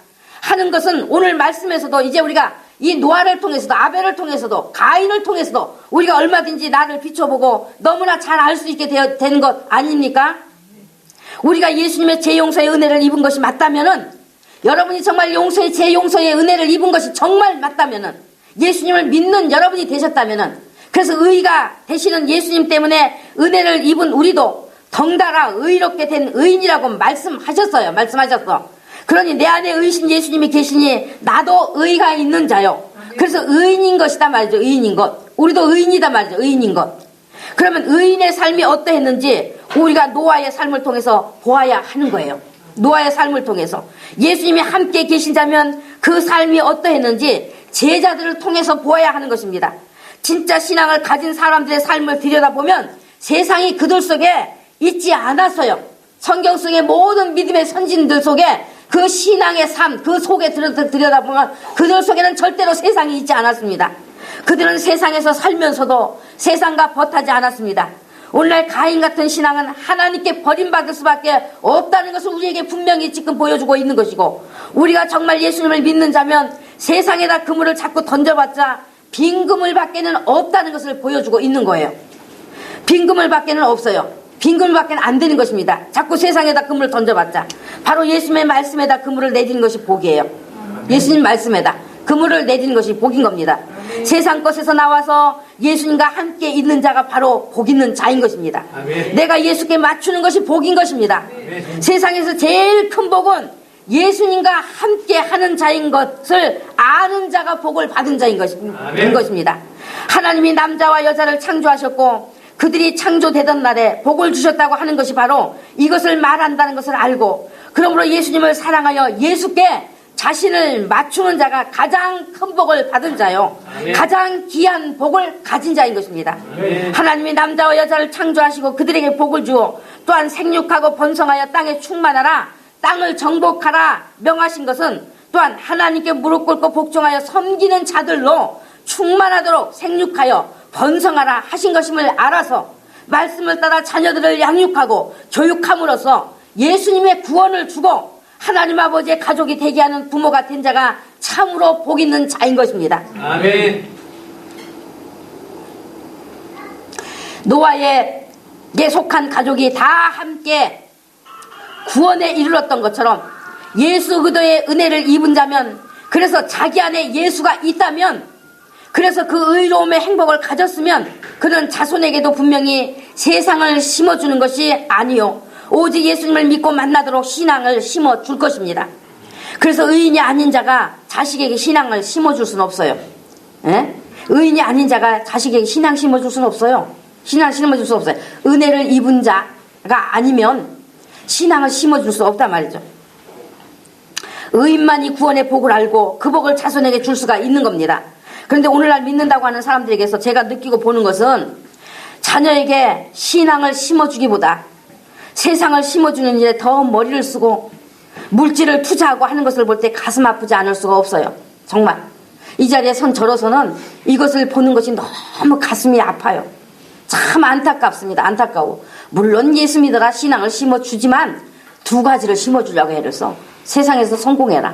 하는 것은 오늘 말씀에서도 이제 우리가 이 노아를 통해서도 아벨을 통해서도 가인을 통해서도 우리가 얼마든지 나를 비춰보고 너무나 잘 알 수 있게 된 것 아닙니까? 우리가 예수님의 죄 용서의 은혜를 입은 것이 맞다면은, 여러분이 정말 죄 용서의 은혜를 입은 것이 정말 맞다면은, 예수님을 믿는 여러분이 되셨다면은, 그래서 의가 되시는 예수님 때문에 은혜를 입은 우리도 덩달아 의롭게 된 의인이라고 말씀하셨어요. 그러니 내 안에 의신 예수님이 계시니 나도 의가 있는 자요. 그래서 의인인 것이다 말이죠. 의인인 것. 우리도 의인이다 말이죠. 의인인 것. 그러면 의인의 삶이 어떠했는지 우리가 노아의 삶을 통해서 보아야 하는 거예요. 노아의 삶을 통해서 예수님이 함께 계신 자면 그 삶이 어떠했는지 제자들을 통해서 보아야 하는 것입니다. 진짜 신앙을 가진 사람들의 삶을 들여다보면 세상이 그들 속에 있지 않았어요. 성경 속의 모든 믿음의 선진들 속에 그 신앙의 삶, 그 속에 들여다보면 그들 속에는 절대로 세상이 있지 않았습니다. 그들은 세상에서 살면서도 세상과 벗하지 않았습니다. 오늘날 가인 같은 신앙은 하나님께 버림받을 수밖에 없다는 것을 우리에게 분명히 지금 보여주고 있는 것이고, 우리가 정말 예수님을 믿는 자면 세상에다 그물을 자꾸 던져봤자 빈 그물 밖에는 없다는 것을 보여주고 있는 거예요. 빈 그물 밖에는 없어요. 빈 그물 밖에는 안 되는 것입니다. 자꾸 세상에다 그물을 던져봤자 바로 예수님의 말씀에다 그물을 내디는 것이 복이에요. 예수님 말씀에다 그물을 내디는 것이 복인 겁니다. 세상 것에서 나와서 예수님과 함께 있는 자가 바로 복 있는 자인 것입니다. 내가 예수께 맞추는 것이 복인 것입니다. 세상에서 제일 큰 복은 예수님과 함께 하는 자인 것을 아는 자가 복을 받은 자인 것입니다. 하나님이 남자와 여자를 창조하셨고 그들이 창조되던 날에 복을 주셨다고 하는 것이 바로 이것을 말한다는 것을 알고, 그러므로 예수님을 사랑하여 예수께 자신을 맞추는 자가 가장 큰 복을 받은 자요, 가장 귀한 복을 가진 자인 것입니다. 하나님이 남자와 여자를 창조하시고 그들에게 복을 주어 또한 생육하고 번성하여 땅에 충만하라, 땅을 정복하라 명하신 것은 또한 하나님께 무릎 꿇고 복종하여 섬기는 자들로 충만하도록 생육하여 번성하라 하신 것임을 알아서 말씀을 따라 자녀들을 양육하고 교육함으로써 예수님의 구원을 주고 하나님 아버지의 가족이 되게 하는 부모가 된 자가 참으로 복 있는 자인 것입니다. 아멘. 노아에 속한 가족이 다 함께 구원에 이르렀던 것처럼 예수 그리스도의 은혜를 입은 자면, 그래서 자기 안에 예수가 있다면, 그래서 그 의로움의 행복을 가졌으면 그는 자손에게도 분명히 세상을 심어주는 것이 아니요 오직 예수님을 믿고 만나도록 신앙을 심어줄 것입니다. 그래서 의인이 아닌 자가 자식에게 신앙을 심어줄 수는 없어요. 에? 의인이 아닌 자가 자식에게 신앙 심어줄 수는 없어요. 신앙 심어줄 수 없어요. 은혜를 입은 자가 아니면 신앙을 심어줄 수 없단 말이죠. 의인만이 구원의 복을 알고 그 복을 자손에게 줄 수가 있는 겁니다. 그런데 오늘날 믿는다고 하는 사람들에게서 제가 느끼고 보는 것은 자녀에게 신앙을 심어주기보다 세상을 심어주는 일에 더 머리를 쓰고 물질을 투자하고 하는 것을 볼 때 가슴 아프지 않을 수가 없어요. 정말 이 자리에 선 저로서는 이것을 보는 것이 너무 가슴이 아파요. 참 안타깝습니다. 안타까워. 물론 예수 믿어라 신앙을 심어주지만 두 가지를 심어주려고 해서 세상에서 성공해라.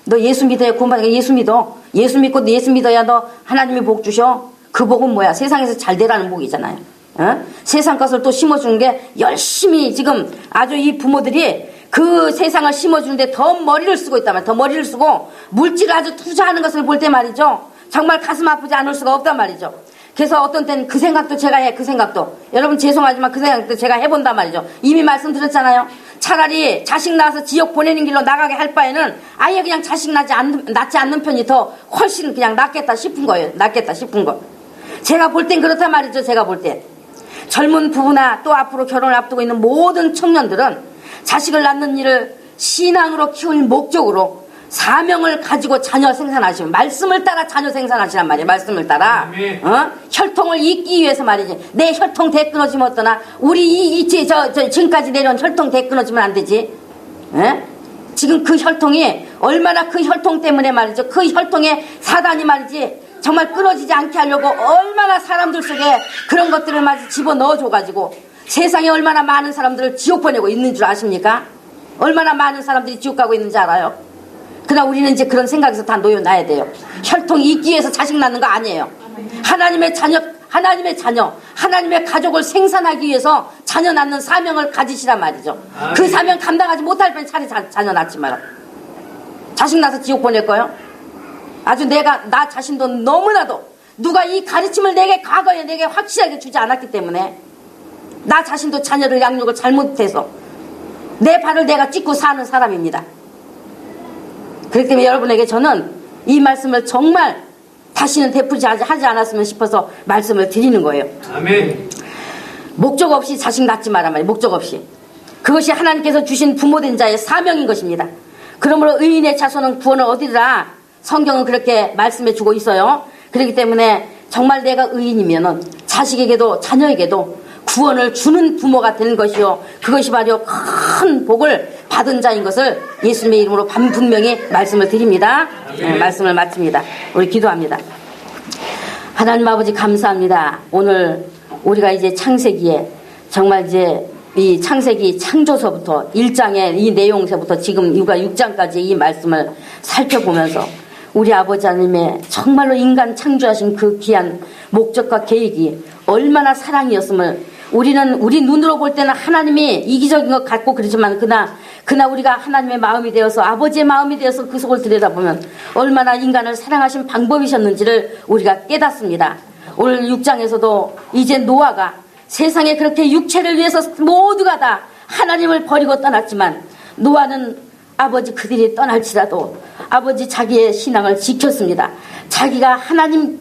너 예수 믿어야 구원받으니까 예수 믿어. 예수 믿고 예수 믿어야 너 하나님이 복 주셔. 그 복은 뭐야? 세상에서 잘 되라는 복이잖아요. 어? 세상 것을 또 심어주는 게 열심히 지금 아주 이 부모들이 그 세상을 심어주는데 더 머리를 쓰고 있단 말이에요. 더 머리를 쓰고 물질을 아주 투자하는 것을 볼 때 말이죠. 정말 가슴 아프지 않을 수가 없단 말이죠. 그래서 어떤 때는 그 생각도 제가 해. 그 생각도. 여러분 죄송하지만 그 생각도 제가 해본단 말이죠. 이미 말씀드렸잖아요. 차라리 자식 낳아서 지옥 보내는 길로 나가게 할 바에는 아예 그냥 자식 낳지 않는 편이 더 훨씬 그냥 낫겠다 싶은 거예요. 낫겠다 싶은 거. 제가 볼 땐 그렇단 말이죠. 제가 볼 땐. 젊은 부부나 또 앞으로 결혼을 앞두고 있는 모든 청년들은 자식을 낳는 일을 신앙으로 키울 목적으로 사명을 가지고 자녀 생산하시면, 말씀을 따라 자녀 생산하시란 말이에요. 말씀을 따라. 혈통을 잇기 위해서 말이지. 내 혈통 대 끊어지면 어떠나? 우리 지금까지 내려온 혈통 대 끊어지면 안 되지. 에? 지금 그 혈통이 얼마나 그 혈통 때문에 말이죠. 그 혈통에 사단이 말이지. 정말 끊어지지 않게 하려고 얼마나 사람들 속에 그런 것들을 마치 집어넣어줘가지고 세상에 얼마나 많은 사람들을 지옥 보내고 있는 줄 아십니까? 얼마나 많은 사람들이 지옥 가고 있는지 알아요? 그러나 우리는 이제 그런 생각에서 다 놓여놔야 돼요. 혈통이 있기 위해서 자식 낳는 거 아니에요. 하나님의 자녀, 하나님의 가족을 생산하기 위해서 자녀 낳는 사명을 가지시란 말이죠. 그 사명 감당하지 못할 뻔 차라리 자녀 낳지 마라. 자식 낳아서 지옥 보낼 거요? 아주 나 자신도 너무나도 누가 이 가르침을 과거에 내게 확실하게 주지 않았기 때문에 나 자신도 자녀를 양육을 잘못해서 내 발을 내가 찢고 사는 사람입니다. 그렇기 때문에 여러분에게 저는 이 말씀을 정말 다시는 되풀이지 하지 않았으면 싶어서 말씀을 드리는 거예요. 아멘. 목적 없이 자식 낳지 마란 말이에요. 목적 없이. 그것이 하나님께서 주신 부모된 자의 사명인 것입니다. 그러므로 의인의 자손은 구원을 얻으리라. 성경은 그렇게 말씀해 주고 있어요. 그렇기 때문에 정말 내가 의인이면은 자식에게도 자녀에게도 구원을 주는 부모가 되는 것이요, 그것이 바로 큰 복을 받은 자인 것을 예수님의 이름으로 분명히 말씀을 드립니다. 네, 말씀을 마칩니다. 우리 기도합니다. 하나님 아버지 감사합니다. 오늘 우리가 이제 창세기에 정말 이제 이 창세기 창조서부터 1장의 이 내용서부터 지금 우리가 6장까지 이 말씀을 살펴보면서 우리 아버지 하나님의 정말로 인간 창조하신 그 귀한 목적과 계획이 얼마나 사랑이었음을 우리는 우리 눈으로 볼 때는 하나님이 이기적인 것 같고 그러지만 그나 우리가 하나님의 마음이 되어서 아버지의 마음이 되어서 그 속을 들여다보면 얼마나 인간을 사랑하신 방법이셨는지를 우리가 깨닫습니다. 오늘 6장에서도 이제 노아가 세상에 그렇게 육체를 위해서 모두가 다 하나님을 버리고 떠났지만 노아는 아버지 그들이 떠날지라도 아버지 자기의 신앙을 지켰습니다. 자기가 하나님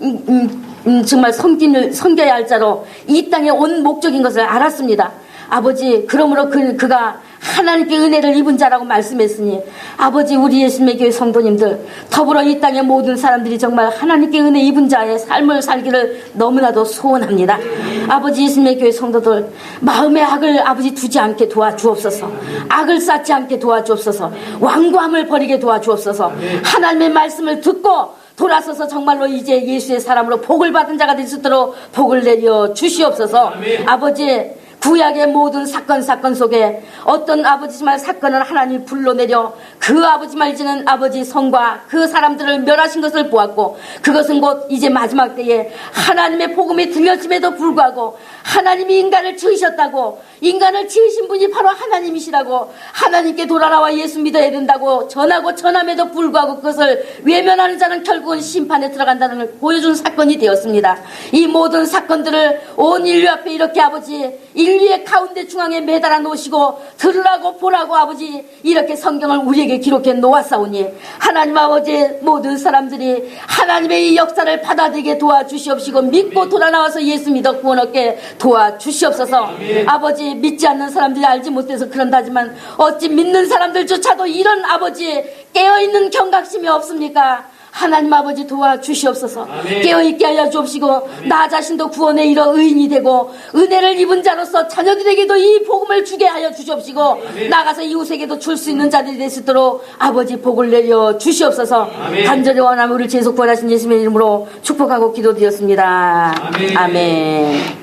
정말 섬겨야 할 자로 이 땅에 온 목적인 것을 알았습니다. 아버지 그러므로 그가 하나님께 은혜를 입은 자라고 말씀했으니 아버지 우리 예수님의 교회 성도님들 더불어 이 땅의 모든 사람들이 정말 하나님께 은혜 입은 자의 삶을 살기를 너무나도 소원합니다. 아버지 예수님의 교회 성도들 마음의 악을 아버지 두지 않게 도와주옵소서. 악을 쌓지 않게 도와주옵소서. 완고함을 버리게 도와주옵소서. 하나님의 말씀을 듣고 돌아서서 정말로 이제 예수의 사람으로 복을 받은 자가 될 수 있도록 복을 내려 주시옵소서. 아버지 구약의 모든 사건 속에 어떤 아버지 말 사건을 하나님이 불러내려 그 아버지 말지는 아버지 성과 그 사람들을 멸하신 것을 보았고 그것은 곧 이제 마지막 때에 하나님의 복음이 들려짐에도 불구하고 하나님이 인간을 지으셨다고 인간을 지으신 분이 바로 하나님이시라고 하나님께 돌아라와 예수 믿어야 된다고 전하고 전함에도 불구하고 그것을 외면하는 자는 결국은 심판에 들어간다는 걸 보여준 사건이 되었습니다. 이 모든 사건들을 온 인류 앞에 이렇게 아버지 인류의 가운데 중앙에 매달아 놓으시고 들으라고 보라고 아버지 이렇게 성경을 우리에게 기록해 놓았사오니 하나님 아버지 모든 사람들이 하나님의 이 역사를 받아들이게 도와주시옵시고 믿고 돌아나와서 예수 믿어 구원 얻게 도와주시옵소서. 아버지 믿지 않는 사람들이 알지 못해서 그런다지만 어찌 믿는 사람들조차도 이런 아버지 깨어있는 경각심이 없습니까? 하나님 아버지 도와주시옵소서. 깨어있게 하여 주옵시고 나 자신도 구원에 이뤄 의인이 되고 은혜를 입은 자로서 자녀들에게도 이 복음을 주게 하여 주시옵시고 나가서 이웃에게도 줄 수 있는 자들이 될 수 있도록 아버지 복을 내려 주시옵소서. 간절히 원하며 우리를 계속 구원하신 예수님의 이름으로 축복하고 기도드렸습니다. 아멘.